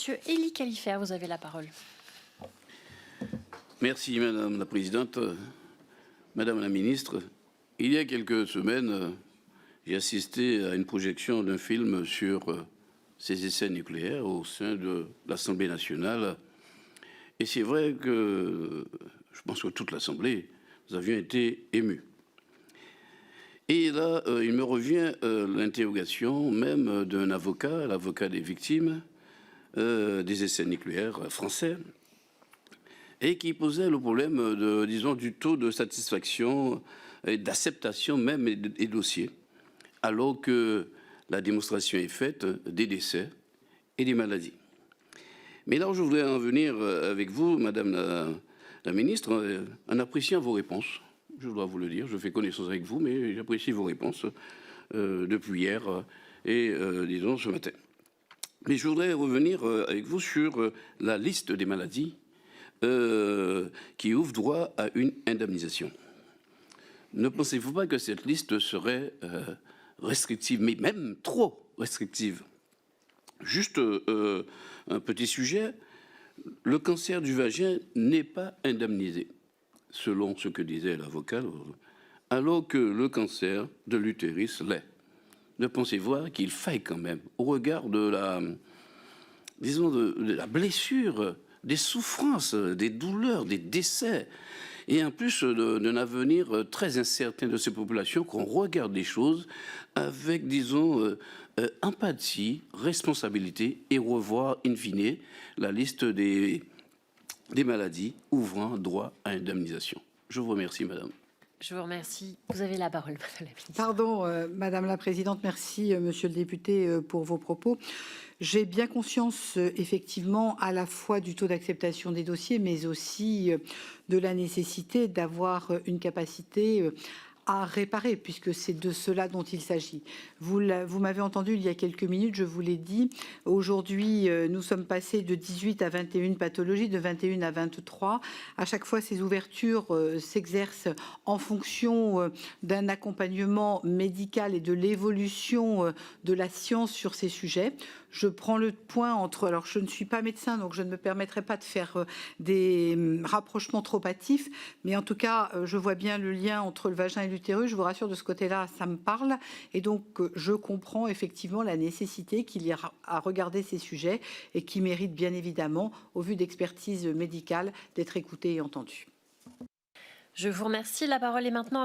Monsieur Élie Khalifé, vous avez la parole. Merci Madame la Présidente. Madame la Ministre, il y a quelques semaines, j'ai assisté à une projection d'un film sur ces essais nucléaires au sein de l'Assemblée nationale. Et c'est vrai que je pense que toute l'Assemblée, nous avions été émus. Et là, il me revient l'interrogation même d'un avocat, l'avocat des victimes des essais nucléaires français, et qui posait le problème de, disons, du taux de satisfaction et d'acceptation même des dossiers, alors que la démonstration est faite des décès et des maladies. Mais là où je voudrais en venir avec vous, Madame la Ministre, en appréciant vos réponses, je dois vous le dire, je fais connaissance avec vous, mais j'apprécie vos réponses depuis hier et, disons, ce matin. Mais je voudrais revenir avec vous sur la liste des maladies qui ouvre droit à une indemnisation. Ne pensez-vous pas que cette liste serait restrictive, mais même trop restrictive? Juste un petit sujet, le cancer du vagin n'est pas indemnisé, selon ce que disait l'avocat, alors que le cancer de l'utérus l'est. Ne pensez-vous qu'il faille quand même, au regard de la, disons, de la blessure, des souffrances, des douleurs, des décès, et en plus d'un avenir très incertain de ces populations, qu'on regarde les choses avec, disons, empathie, responsabilité, et revoir, in fine, la liste des maladies ouvrant droit à indemnisation. Je vous remercie, Madame. Je vous remercie. Vous avez la parole, Madame la Ministre. Pardon, Madame la Présidente, merci, Monsieur le député, pour vos propos. J'ai bien conscience, effectivement, à la fois du taux d'acceptation des dossiers, mais aussi de la nécessité d'avoir une capacité à réparer, puisque c'est de cela dont il s'agit. Vous m'avez entendu il y a quelques minutes, je vous l'ai dit. Aujourd'hui, nous sommes passés de 18 à 21 pathologies, de 21 à 23. À chaque fois, ces ouvertures s'exercent en fonction d'un accompagnement médical et de l'évolution de la science sur ces sujets. Je prends le point entre... Alors, je ne suis pas médecin, donc je ne me permettrai pas de faire des rapprochements trop hâtifs, mais en tout cas, je vois bien le lien entre le vagin et l'utérus. Je vous rassure, de ce côté-là, ça me parle. Et donc, je comprends effectivement la nécessité qu'il y ait à regarder ces sujets et qui méritent bien évidemment, au vu d'expertise médicale, d'être écoutés et entendus. Je vous remercie. La parole est maintenant à